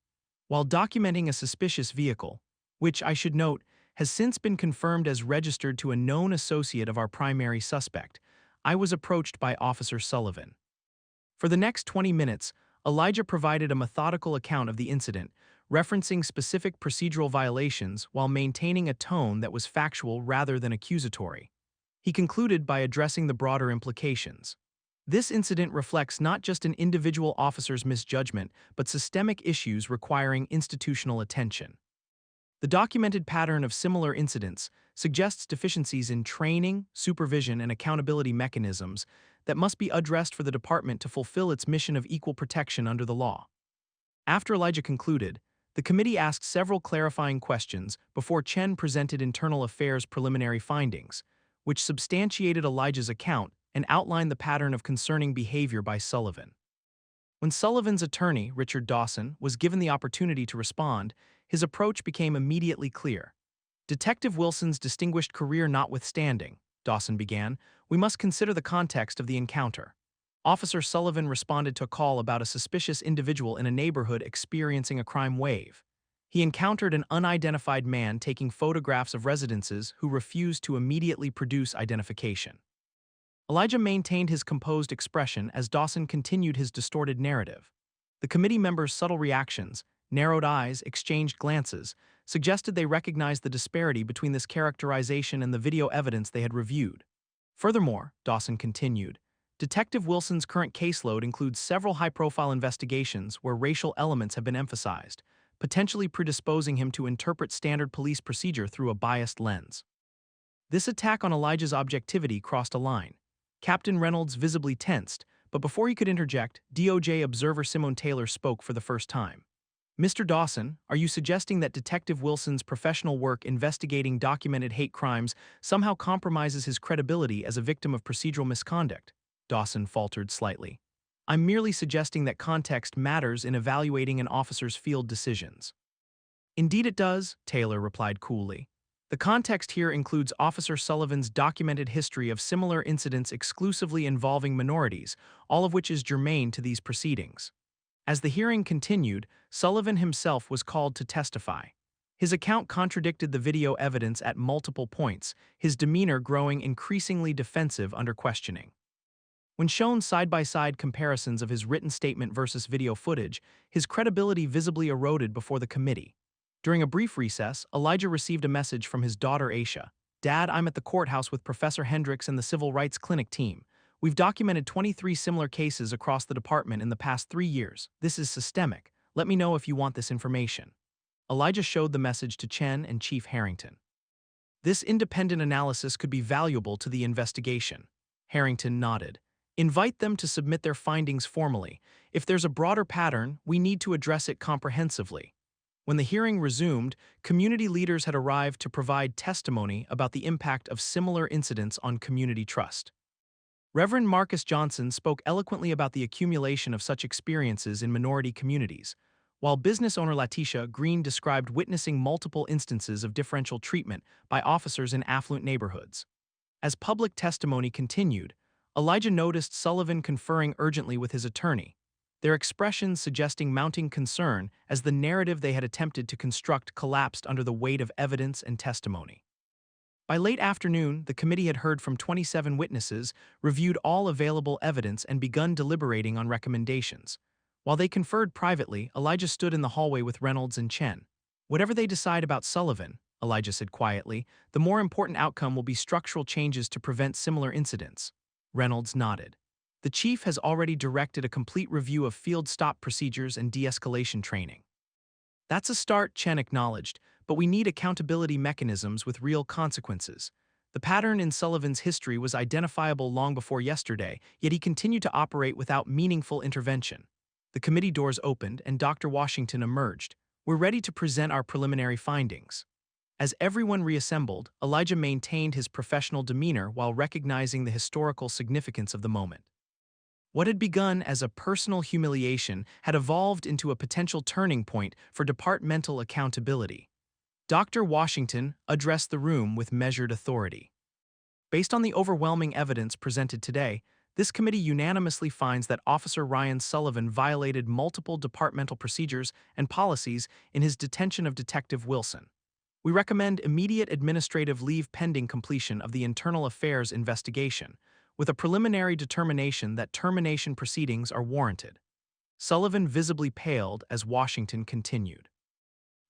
While documenting a suspicious vehicle, which, I should note, has since been confirmed as registered to a known associate of our primary suspect, I was approached by Officer Sullivan. For the next 20 minutes, Elijah provided a methodical account of the incident, referencing specific procedural violations while maintaining a tone that was factual rather than accusatory. He concluded by addressing the broader implications. This incident reflects not just an individual officer's misjudgment, but systemic issues requiring institutional attention. The documented pattern of similar incidents suggests deficiencies in training, supervision, and accountability mechanisms that must be addressed for the department to fulfill its mission of equal protection under the law. After Elijah concluded, the committee asked several clarifying questions before Chen presented Internal Affairs preliminary findings. which substantiated Elijah's account and outlined the pattern of concerning behavior by Sullivan. When Sullivan's attorney, Richard Dawson, was given the opportunity to respond, his approach became immediately clear. Detective Wilson's distinguished career notwithstanding, Dawson began, we must consider the context of the encounter. Officer Sullivan responded to a call about a suspicious individual in a neighborhood experiencing a crime wave. He encountered an unidentified man taking photographs of residences who refused to immediately produce identification. Elijah maintained his composed expression as Dawson continued his distorted narrative. The committee members' subtle reactions, narrowed eyes, exchanged glances, suggested they recognized the disparity between this characterization and the video evidence they had reviewed. Furthermore, Dawson continued, Detective Wilson's current caseload includes several high-profile investigations where racial elements have been emphasized, potentially predisposing him to interpret standard police procedure through a biased lens. This attack on Elijah's objectivity crossed a line. Captain Reynolds visibly tensed, but before he could interject, DOJ observer Simone Taylor spoke for the first time. Mr. Dawson, are you suggesting that Detective Wilson's professional work investigating documented hate crimes somehow compromises his credibility as a victim of procedural misconduct? Dawson faltered slightly. I'm merely suggesting that context matters in evaluating an officer's field decisions. Indeed it does, Taylor replied coolly. The context here includes Officer Sullivan's documented history of similar incidents exclusively involving minorities, all of which is germane to these proceedings. As the hearing continued, Sullivan himself was called to testify. His account contradicted the video evidence at multiple points, his demeanor growing increasingly defensive under questioning. When shown side-by-side comparisons of his written statement versus video footage, his credibility visibly eroded before the committee. During a brief recess, Elijah received a message from his daughter Aisha. Dad, I'm at the courthouse with Professor Hendricks and the Civil Rights Clinic team. We've documented 23 similar cases across the department in the past 3 years. This is systemic. Let me know if you want this information. Elijah showed the message to Chen and Chief Harrington. This independent analysis could be valuable to the investigation. Harrington nodded. Invite them to submit their findings formally. If there's a broader pattern, we need to address it comprehensively. When the hearing resumed, community leaders had arrived to provide testimony about the impact of similar incidents on community trust. Reverend Marcus Johnson spoke eloquently about the accumulation of such experiences in minority communities, while business owner Letitia Green described witnessing multiple instances of differential treatment by officers in affluent neighborhoods. As public testimony continued, Elijah noticed Sullivan conferring urgently with his attorney, their expressions suggesting mounting concern as the narrative they had attempted to construct collapsed under the weight of evidence and testimony. By late afternoon, the committee had heard from 27 witnesses, reviewed all available evidence, and begun deliberating on recommendations. While they conferred privately, Elijah stood in the hallway with Reynolds and Chen. Whatever they decide about Sullivan, Elijah said quietly, the more important outcome will be structural changes to prevent similar incidents. Reynolds nodded. The chief has already directed a complete review of field stop procedures and de-escalation training. That's a start, Chen acknowledged, but we need accountability mechanisms with real consequences. The pattern in Sullivan's history was identifiable long before yesterday, yet he continued to operate without meaningful intervention. The committee doors opened and Dr. Washington emerged. We're ready to present our preliminary findings. As everyone reassembled, Elijah maintained his professional demeanor while recognizing the historical significance of the moment. What had begun as a personal humiliation had evolved into a potential turning point for departmental accountability. Dr. Washington addressed the room with measured authority. Based on the overwhelming evidence presented today, this committee unanimously finds that Officer Ryan Sullivan violated multiple departmental procedures and policies in his detention of Detective Wilson. We recommend immediate administrative leave pending completion of the internal affairs investigation, with a preliminary determination that termination proceedings are warranted. Sullivan visibly paled as Washington continued.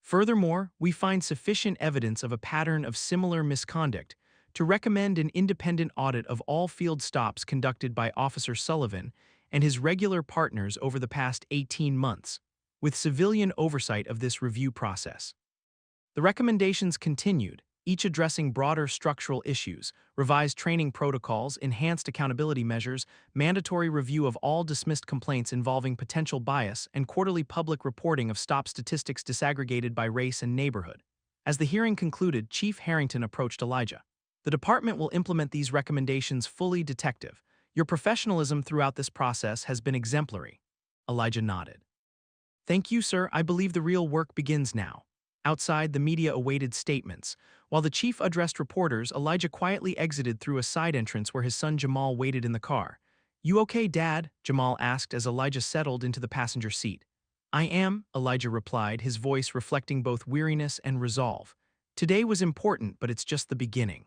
Furthermore, we find sufficient evidence of a pattern of similar misconduct to recommend an independent audit of all field stops conducted by Officer Sullivan and his regular partners over the past 18 months, with civilian oversight of this review process. The recommendations continued, each addressing broader structural issues, revised training protocols, enhanced accountability measures, mandatory review of all dismissed complaints involving potential bias, and quarterly public reporting of stop statistics disaggregated by race and neighborhood. As the hearing concluded, Chief Harrington approached Elijah. The department will implement these recommendations fully, Detective. Your professionalism throughout this process has been exemplary. Elijah nodded. Thank you, sir. I believe the real work begins now. Outside, the media awaited statements. While the chief addressed reporters, Elijah quietly exited through a side entrance where his son Jamal waited in the car. You okay, Dad? Jamal asked as Elijah settled into the passenger seat. I am, Elijah replied, his voice reflecting both weariness and resolve. Today was important, but it's just the beginning.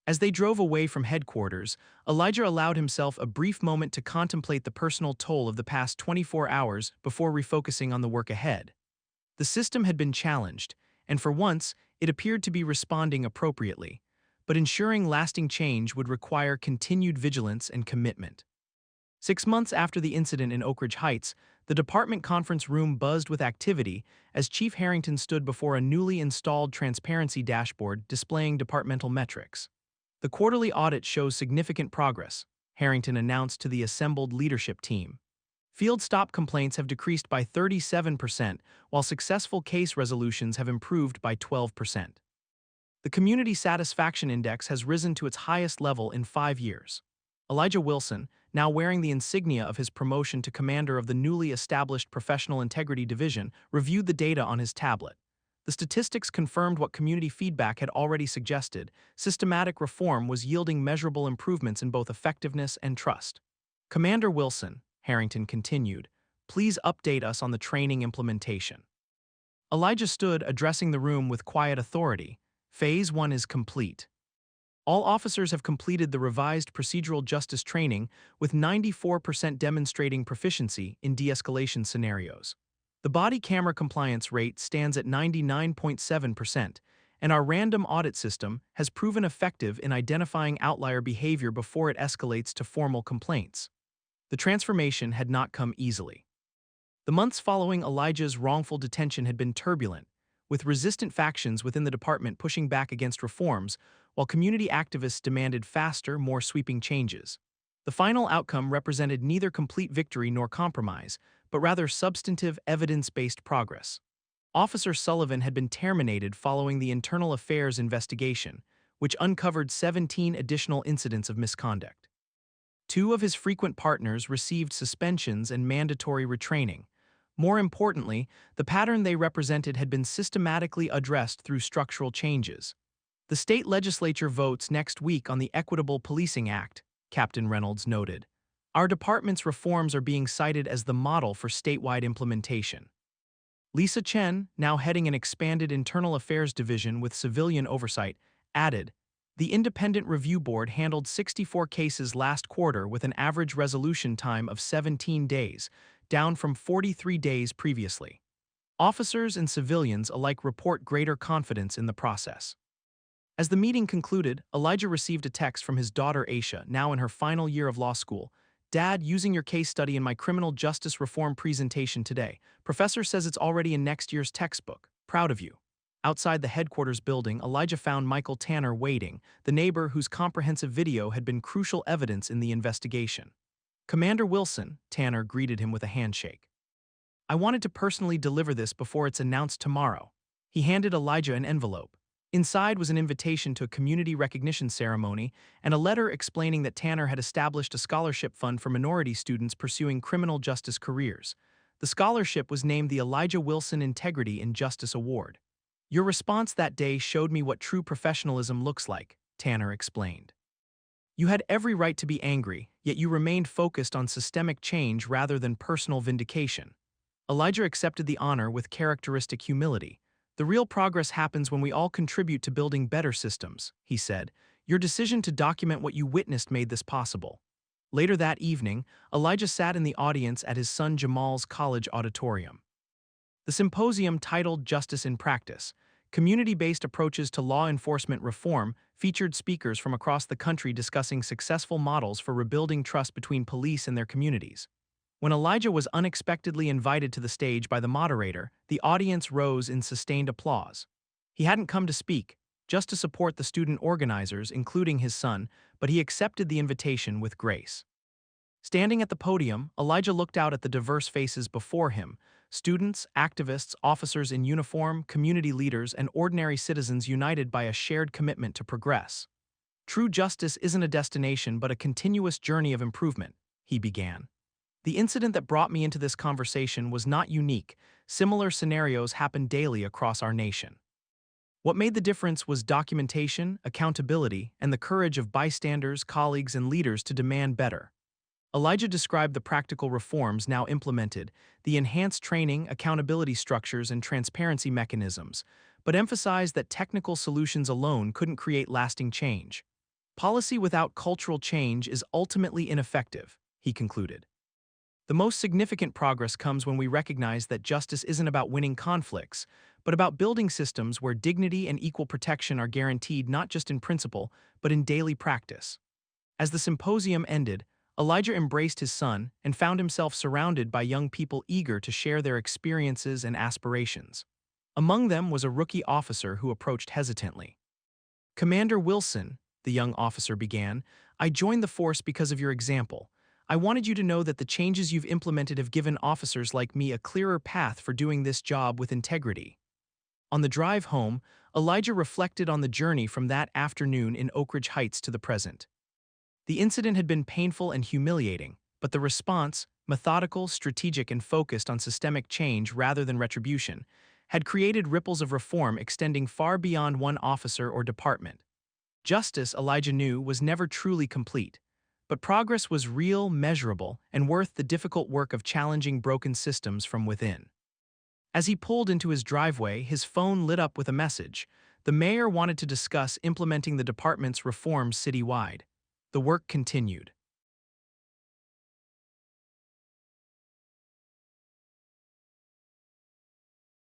As they drove away from headquarters, Elijah allowed himself a brief moment to contemplate the personal toll of the past 24 hours before refocusing on the work ahead. The system had been challenged, and for once, it appeared to be responding appropriately, but ensuring lasting change would require continued vigilance and commitment. 6 months after the incident in Oak Ridge Heights, the department conference room buzzed with activity as Chief Harrington stood before a newly installed transparency dashboard displaying departmental metrics. The quarterly audit shows significant progress, Harrington announced to the assembled leadership team. Field stop complaints have decreased by 37%, while successful case resolutions have improved by 12%. The Community Satisfaction Index has risen to its highest level in 5 years. Elijah Wilson, now wearing the insignia of his promotion to commander of the newly established Professional Integrity Division, reviewed the data on his tablet. The statistics confirmed what community feedback had already suggested: systematic reform was yielding measurable improvements in both effectiveness and trust. Commander Wilson, Harrington continued, please update us on the training implementation. Elijah stood, addressing the room with quiet authority. Phase 1 is complete. All officers have completed the revised procedural justice training, with 94% demonstrating proficiency in de-escalation scenarios. The body camera compliance rate stands at 99.7%, and our random audit system has proven effective in identifying outlier behavior before it escalates to formal complaints. The transformation had not come easily. The months following Elijah's wrongful detention had been turbulent, with resistant factions within the department pushing back against reforms, while community activists demanded faster, more sweeping changes. The final outcome represented neither complete victory nor compromise, but rather substantive, evidence-based progress. Officer Sullivan had been terminated following the internal affairs investigation, which uncovered 17 additional incidents of misconduct. 2 of his frequent partners received suspensions and mandatory retraining. More importantly, the pattern they represented had been systematically addressed through structural changes. The state legislature votes next week on the Equitable Policing Act, Captain Reynolds noted. Our department's reforms are being cited as the model for statewide implementation. Lisa Chen, now heading an expanded internal affairs division with civilian oversight, added, the Independent Review Board handled 64 cases last quarter with an average resolution time of 17 days, down from 43 days previously. Officers and civilians alike report greater confidence in the process. As the meeting concluded, Elijah received a text from his daughter Aisha, now in her final year of law school. Dad, using your case study in my criminal justice reform presentation today. Professor says it's already in next year's textbook. Proud of you. Outside the headquarters building, Elijah found Michael Tanner waiting, the neighbor whose comprehensive video had been crucial evidence in the investigation. Commander Wilson, Tanner greeted him with a handshake. I wanted to personally deliver this before it's announced tomorrow. He handed Elijah an envelope. Inside was an invitation to a community recognition ceremony and a letter explaining that Tanner had established a scholarship fund for minority students pursuing criminal justice careers. The scholarship was named the Elijah Wilson Integrity and Justice Award. Your response that day showed me what true professionalism looks like, Tanner explained. You had every right to be angry, yet you remained focused on systemic change rather than personal vindication. Elijah accepted the honor with characteristic humility. The real progress happens when we all contribute to building better systems, he said. Your decision to document what you witnessed made this possible. Later that evening, Elijah sat in the audience at his son Jamal's college auditorium. The symposium, titled Justice in Practice, Community-Based Approaches to Law Enforcement Reform, featured speakers from across the country discussing successful models for rebuilding trust between police and their communities. When Elijah was unexpectedly invited to the stage by the moderator, the audience rose in sustained applause. He hadn't come to speak, just to support the student organizers, including his son, but he accepted the invitation with grace. Standing at the podium, Elijah looked out at the diverse faces before him: students, activists, officers in uniform, community leaders, and ordinary citizens united by a shared commitment to progress. True justice isn't a destination but a continuous journey of improvement, he began. The incident that brought me into this conversation was not unique. Similar scenarios happen daily across our nation. What made the difference was documentation, accountability, and the courage of bystanders, colleagues, and leaders to demand better. Elijah described the practical reforms now implemented, the enhanced training, accountability structures, and transparency mechanisms, but emphasized that technical solutions alone couldn't create lasting change. Policy without cultural change is ultimately ineffective, he concluded. The most significant progress comes when we recognize that justice isn't about winning conflicts, but about building systems where dignity and equal protection are guaranteed not just in principle, but in daily practice. As the symposium ended, Elijah embraced his son and found himself surrounded by young people eager to share their experiences and aspirations. Among them was a rookie officer who approached hesitantly. "Commander Wilson," the young officer began, "I joined the force because of your example. I wanted you to know that the changes you've implemented have given officers like me a clearer path for doing this job with integrity." On the drive home, Elijah reflected on the journey from that afternoon in Oak Ridge Heights to the present. The incident had been painful and humiliating, but the response, methodical, strategic, and focused on systemic change rather than retribution, had created ripples of reform extending far beyond one officer or department. Justice, Elijah knew, was never truly complete, but progress was real, measurable, and worth the difficult work of challenging broken systems from within. As he pulled into his driveway, his phone lit up with a message. The mayor wanted to discuss implementing the department's reforms citywide. The work continued.